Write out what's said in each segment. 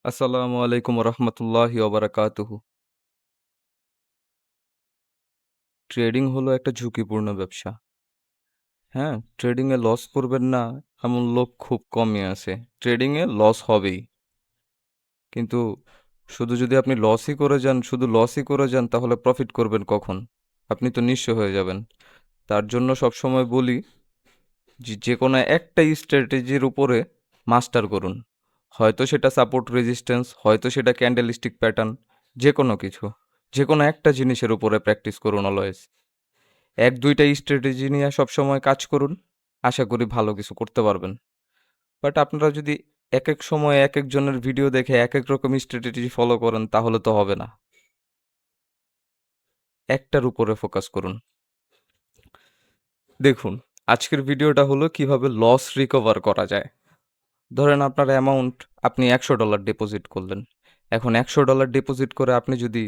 আসসালামু আলাইকুম রহমতুল্লাহি ওবারাকাতুহু। ট্রেডিং হলো একটা ঝুঁকিপূর্ণ ব্যবসা। হ্যাঁ, ট্রেডিং এ লস করবেন না এমন লোক খুব কমই আছে। ট্রেডিং এ লস হবেই। কিন্তু শুধু যদি আপনি লসই করে যান তাহলে প্রফিট করবেন কখন? আপনি তো নিঃস্ব হয়ে যাবেন। তার জন্য সবসময় বলি যেকোনো একটা স্ট্র্যাটেজির উপরে মাস্টার করুন। হয়তো সেটা সাপোর্ট রেজিস্ট্যান্স, হয়তো সেটা ক্যান্ডেলস্টিক প্যাটার্ন, যেকোনো কিছু। যেকোনো একটা জিনিসের উপরে প্র্যাকটিস করুন অলওয়েজ। ১-২টা স্ট্র্যাটেজি নিয়ে সবসময় কাজ করুন। আশা করি ভালো কিছু করতে পারবেন। বাট আপনারা যদি একেক সময় একেকজনের ভিডিও দেখে একেক রকম স্ট্র্যাটেজি ফলো করেন তাহলে তো হবে না। একটার উপরে ফোকাস করুন। দেখুন, আজকের ভিডিওটা হলো কিভাবে লস রিকভার করা যায়। ধরেন আপনার অ্যামাউন্ট আপনি $১০০ ডিপোজিট করলেন। এখন $১০০ ডিপোজিট করে আপনি যদি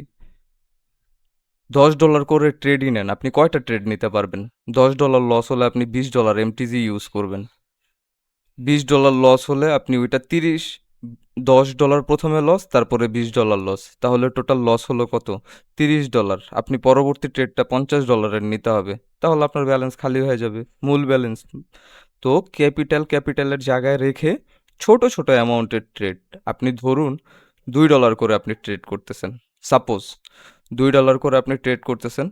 $১০ করে ট্রেডই নেন, আপনি কয়টা ট্রেড নিতে পারবেন? $১০ লস হলে আপনি $২০ এমটিজি ইউজ করবেন। $২০ লস হলে আপনি ওইটা $১০ প্রথমে লস, তারপরে $২০ লস। তাহলে টোটাল লস হলো কত? $৩০। আপনি পরবর্তী ট্রেডটা $৫০ নিতে হবে। তাহলে আপনার ব্যালেন্স খালি হয়ে যাবে, মূল ব্যালেন্স। তো ক্যাপিটালের জায়গায় রেখে ছোট ছোট অ্যামাউন্টের ট্রেড, আপনি ধরুন $২ করে আপনি ট্রেড করতেছেন। সাপোজ $২ করে আপনি ট্রেড করতেছেন।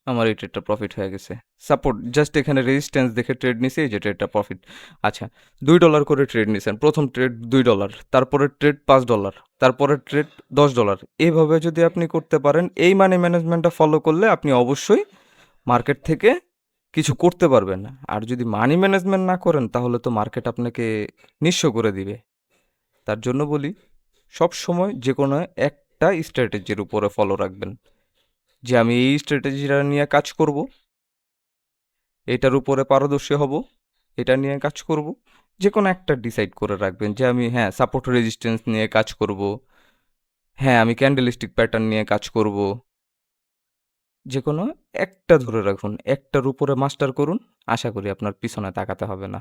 আমার এই ট্রেডটা প্রফিট হয়ে গেছে। সাপোর্ট জাস্ট এখানে রেজিস্ট্যান্স দেখে ট্রেড নিছি, এই যে ট্রেডটা প্রফিট। আচ্ছা, $২ করে ট্রেড নিছেন। প্রথম ট্রেড $২, তারপরের ট্রেড $৫, তারপরের ট্রেড $১০। এভাবে যদি আপনি করতে পারেন, এই মানি ম্যানেজমেন্টটা ফলো করলে আপনি অবশ্যই মার্কেট থেকে কিছু করতে পারবেন। আর যদি মানি ম্যানেজমেন্ট না করেন তাহলে তো মার্কেট আপনাকে নিঃস্ব করে দিবে। তার জন্য বলি, সব সময় যে কোনো একটা স্ট্র্যাটেজির উপরে ফলো রাখবেন, যে আমি এই স্ট্র্যাটেজিটা নিয়ে কাজ করব, এটার উপরে পারদর্শী হব, এটা নিয়ে কাজ করব। যে কোনো একটা ডিসাইড করে রাখবেন যে আমি, হ্যাঁ, সাপোর্ট রেজিস্ট্যান্স নিয়ে কাজ করব, হ্যাঁ আমি ক্যান্ডেলস্টিক প্যাটার্ন নিয়ে কাজ করব। যে কোনো একটা ধরে রাখুন, একটার উপরে মাস্টার করুন। আশা করি আপনার পিছনে তাকাতে হবে না।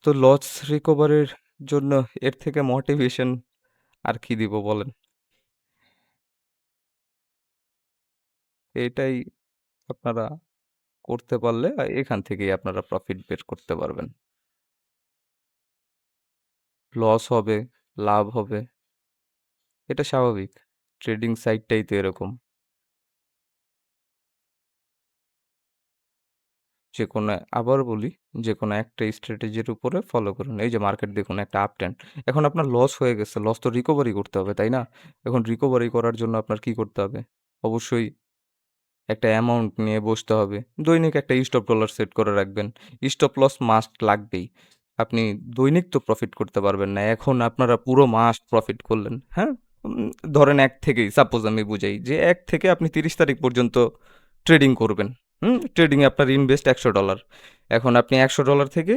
তো লস রিকভারির জন্য এর থেকে মোটিভেশন আর কি দিব বলেন? এটাই আপনারা করতে পারলে এখান থেকেই আপনারা প্রফিট বের করতে পারবেন। লস হবে, লাভ হবে, এটা স্বাভাবিক। ট্রেডিং সাইটটাই তো এরকম। যেকোনো, আবার বলি, যেকোনো একটা স্ট্র্যাটেজির উপরে ফলো করুন। এই যে মার্কেট দেখুন একটা আপ ট্রেন্ড। এখন আপনার লস হয়ে গেছে। লস তো রিকভারি করতে হবে, তাই না? এখন রিকভারি করার জন্য আপনার কি করতে হবে? অবশ্যই একটা অ্যামাউন্ট নিয়ে বসতে হবে। দৈনিক একটা স্টপ ডলার সেট করে রাখবেন। স্টপ লস মাস্ট লাগবেই। আপনি দৈনিক তো প্রফিট করতে পারবেন না। এখন আপনারা পুরো মাস প্রফিট করলেন, হ্যাঁ? ধরেন ১ থেকেই সাপোজ আমি বুঝাই যে ১ থেকে আপনি ৩০ তারিখ পর্যন্ত ট্রেডিং করবেন। ট্রেডিংয়ে আপনার ইনভেস্ট $১০০। এখন আপনি $১০০ থেকে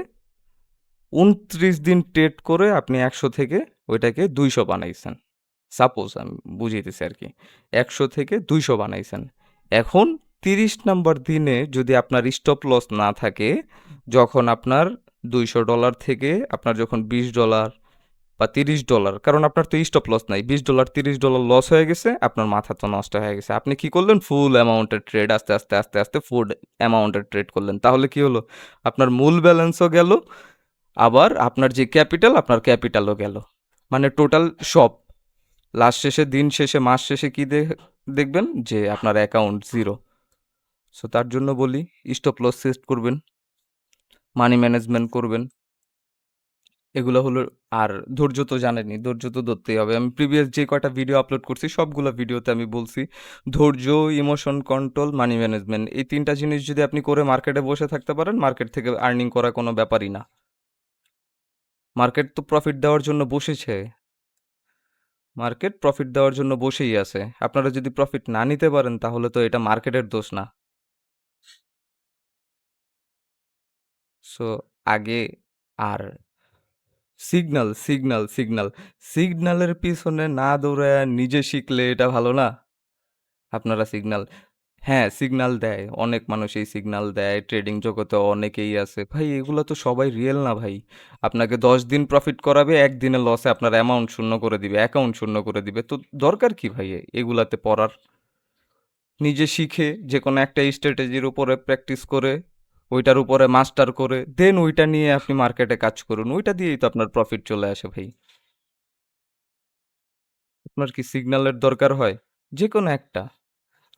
২৯ দিন ট্রেড করে আপনি ১০০ থেকে ওইটাকে ২০০ বানাইছেন। সাপোজ আমি বুঝাইতেছি আরকি। ১০০ থেকে ২০০ বানাইছেন। এখন ৩০ নাম্বার দিনে যদি আপনার স্টপ লস না থাকে, যখন আপনার $২০০ থেকে আপনার যখন $২০ বা $৩০, কারণ আপনার তো স্টপ লস নাই। $২০, $৩০ লস হয়ে গেছে, আপনার মাথা তো নষ্ট হয়ে গেছে। আপনি কি করলেন? ফুল অ্যামাউন্টের ট্রেড আস্তে, আস্তে ফুল অ্যামাউন্টের ট্রেড করলেন। তাহলে কি হলো? আপনার মূল ব্যালেন্সও গেল, আবার আপনার যে ক্যাপিটাল, আপনার ক্যাপিটালও গেল। মানে টোটাল সব। লাস্ট শেষে, দিন শেষে, মাস শেষে কি দেখবেন? যে আপনার অ্যাকাউন্ট 0। সো তার জন্য বলি, স্টপ লস সেট করবেন, মানি ম্যানেজমেন্ট করবেন। এগুলো হলো। আর ধৈর্য তো জানেনই, ধৈর্য তো ধরতেই হবে। আমি প্রিভিয়াস যে কয়টা ভিডিও আপলোড করছি সবগুলা ভিডিওতে আমি বলছি, ধৈর্য, ইমোশন কন্ট্রোল, মানি ম্যানেজমেন্ট, এই ৩টা জিনিস যদি আপনি করে মার্কেটে বসে থাকতে পারেন, মার্কেট থেকে আর্নিং করা কোনো ব্যাপারই না। মার্কেট তো প্রফিট দেওয়ার জন্য বসেছে। মার্কেট প্রফিট দেওয়ার জন্য বসেই আছে। আপনারা যদি প্রফিট না নিতে পারেন তাহলে তো এটা মার্কেটের দোষ না। সো আগে, আর সিগন্যালের পিছনে না দৌড়ায়া নিজে শিখলে এটা ভালো না? আপনারা সিগন্যাল হ্যাঁ, সিগনাল দেয়। অনেক মানুষ এই সিগনাল দেয়। ট্রেডিং জগতে অনেকেই আছে। ভাই এগুলা তো সবাই রিয়েল না ভাই। আপনাকে ১০ দিন প্রফিট করাবে, ১ দিনের লসে আপনার অ্যামাউন্ট শূন্য করে দিবে, অ্যাকাউন্ট শূন্য করে দিবে। তো দরকার কি ভাই এগুলাতে পড়ার? নিজে শিখে যেকোনো একটা স্ট্র্যাটেজির উপরে প্র্যাকটিস করে, ওইটার উপরে মাস্টার করে, দেন ওইটা নিয়ে আপনি মার্কেটে কাজ করুন। ওইটা দিয়েই তো আপনার প্রফিট চলে আসে ভাই। আপনার কি সিগন্যালের দরকার হয়? যেকোনো একটা।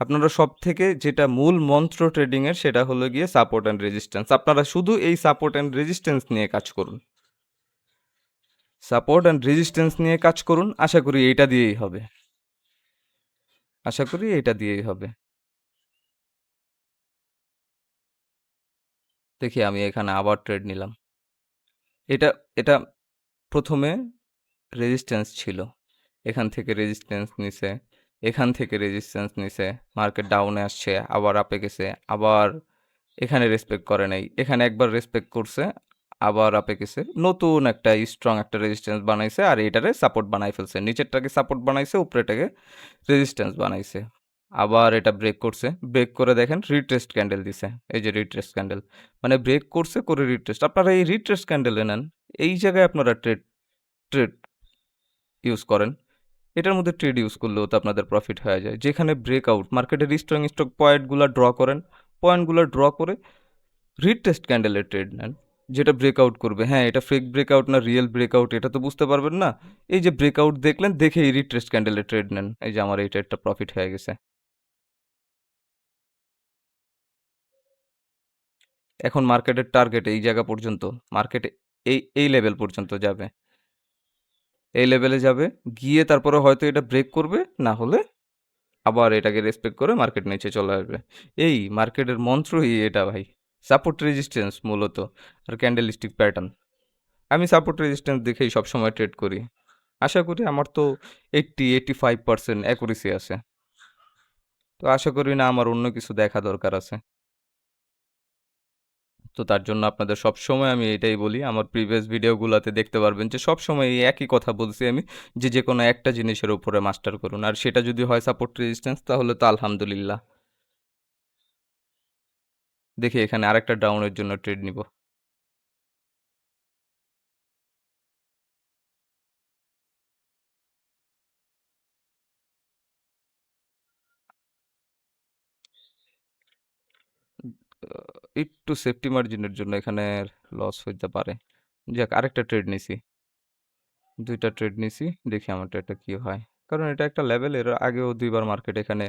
আপনারা সবথেকে যেটা মূল মন্ত্র ট্রেডিং এর সেটা হলো গিয়ে সাপোর্ট অ্যান্ড রেজিস্ট্যান্স। আপনারা শুধু এই সাপোর্ট অ্যান্ড রেজিস্ট্যান্স নিয়ে কাজ করুন। সাপোর্ট অ্যান্ড রেজিস্ট্যান্স নিয়ে কাজ করুন। আশা করি এইটা দিয়েই হবে। আশা করি এইটা দিয়েই হবে। দেখি আমি এখানে আবার ট্রেড নিলাম। এটা এটা ১ম এ রেজিস্ট্যান্স ছিল। এখান থেকে রেজিস্ট্যান্স নিছে, এখান থেকে রেজিস্ট্যান্স নিছে, মার্কেট ডাউনে আসছে, আবার আপে গেছে, আবার এখানে রেসপেক্ট করে নাই। এখানে একবার রেসপেক্ট করছে, আবার আপে গেছে। নতুন একটা স্ট্রং একটা রেজিস্ট্যান্স বানাইছে আর এটারে সাপোর্ট বানাই ফেলছে। নিচেরটাকে সাপোর্ট বানাইছে, উপরেরটাকে রেজিস্ট্যান্স বানাইছে। আবার এটা ব্রেক করছে। ব্রেক করে দেখেন রিট্রেস্ট ক্যান্ডেল দিছে। এই যে রিট্রেস্ট ক্যান্ডেল। মানে ব্রেক করছে করে রিট্রেস্ট। আপনারা এই রিট্রেস্ট ক্যান্ডেলে নেন। এই জায়গায় আপনারা ট্রেড ট্রেড ইউজ করেন। এটার মধ্যে ট্রেড ইউজ করলেও তো আপনাদের প্রফিট হয়ে যায়। যেখানে ব্রেকআউট মার্কেটের স্ট্রং স্টক পয়েন্টগুলা ড্র করেন। পয়েন্টগুলা ড্র করে রিট্রেস্ট ক্যান্ডেলের ট্রেড নেন। যেটা ব্রেকআউট করবে। হ্যাঁ, এটা ফেক ব্রেকআউট না রিয়েল ব্রেকআউট এটা তো বুঝতে পারবেন না। এই যে ব্রেকআউট দেখলেন দেখেই রিট্রেস্ট ক্যান্ডেলের ট্রেড নেন। এই যে আমার এই ট্রেডটা প্রফিট হয়ে গেছে। এখন মার্কেটের টার্গেট এই জায়গা পর্যন্ত। মার্কেট এই লেভেল পর্যন্ত যাবে। এই লেভেলে যাবে। গিয়ে তারপরে হয়তো এটা ব্রেক করবে। না হলে আবার এটাকে রেসপেক্ট করে মার্কেট নিচে চলে আসবে। এই মার্কেটের মন্ত্রই এটা ভাই। সাপোর্ট রেজিস্ট্যান্স মূলত আর ক্যান্ডেলস্টিক প্যাটার্ন। আমি সাপোর্ট রেজিস্ট্যান্স দেখেই সবসময় ট্রেড করি। আশা করি আমার তো ৮০-৮৫% অ্যাকুরেসি আছে। তো আশা করি না আমার অন্য কিছু দেখা দরকার আছে। তো তার জন্য আপনাদের সবসময় আমি এটাই বলি, আমার প্রিভিয়াস ভিডিওগুলাতে দেখতে পারবেন যে সবসময় এই একই কথা বলছি আমি যে, যেকোনো একটা জিনিসের উপরে মাস্টার করুন। আর সেটা যদি হয় সাপোর্ট রেজিস্ট্যান্স তাহলে তো আলহামদুলিল্লাহ। দেখি এখানে আরেকটা ডাউনের জন্য ট্রেড নিব। আ একটু সেফটি মার্জিনের জন্য এখানে লস হইতে পারে। যাক আরেকটা ট্রেড নিছি। ২ টা ট্রেড নিছি। দেখি আমার ট্রেডটা কি হয়। কারণ এটা একটা লেভেল এর আগেও ২ বার মার্কেট এখানে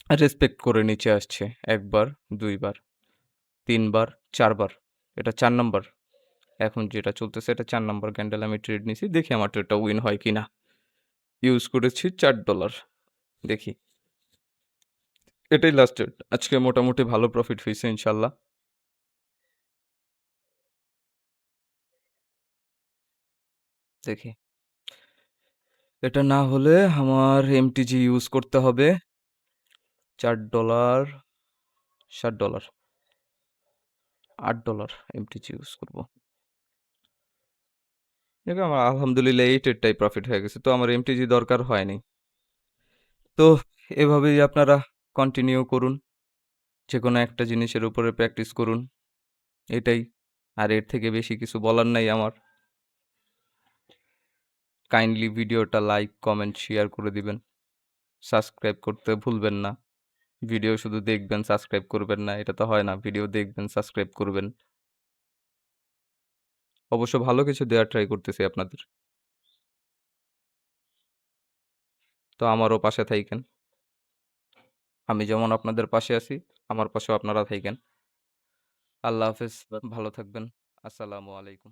রেসপেক্ট করে নিচে আসছে। ১ বার, ২ বার, ৩ বার, ৪ বার। এটা ৪ নাম্বার। এখন যেটা চলতেছে এটা ৪ নাম্বার ক্যান্ডেল আমি ট্রেড নিছি। দেখি আমার ট্রেডটা উইন হয় কিনা। ইউজ করেছি $৪ দেখি। এটাই লাস্ট ট্রেড। আজকে মোটামুটি ভালো প্রফিট হইছে ইনশাআল্লাহ। দেখি। এটা না হলে আমার MTG ইউজ করতে হবে $৪, $৬০, $৮ MTG ইউজ করব। দেখো আমার আলহামদুলিল্লাহ এই ট্রেডটাই প্রফিট হয়ে গেছে। তো আমার MTG দরকার হয়নি। তো এভাবেই আপনারা কন্টিনিউ করুন। যেকোনো একটা জিনিসের উপরে প্র্যাকটিস করুন। এটাই। আর এর থেকে বেশি কিছু বলার নাই আমার। কাইন্ডলি ভিডিওটা লাইক, কমেন্ট, শেয়ার করে দিবেন। সাবস্ক্রাইব করতে ভুলবেন না। ভিডিও শুধু দেখবেন, সাবস্ক্রাইব করবেন না। এটা তো হয় না। ভিডিও দেখবেন, সাবস্ক্রাইব করবেন। অবশ্য ভালো কিছু দেওয়ার ট্রাই করতেছি আপনাদের। তো আমারও পাশে থাইকেন। আমি যেমন আপনাদের পাশে আছি, আমার পাশেও আপনারা থাইকেন। আল্লাহ হাফেজ। ভালো থাকবেন। আসসালামু আলাইকুম।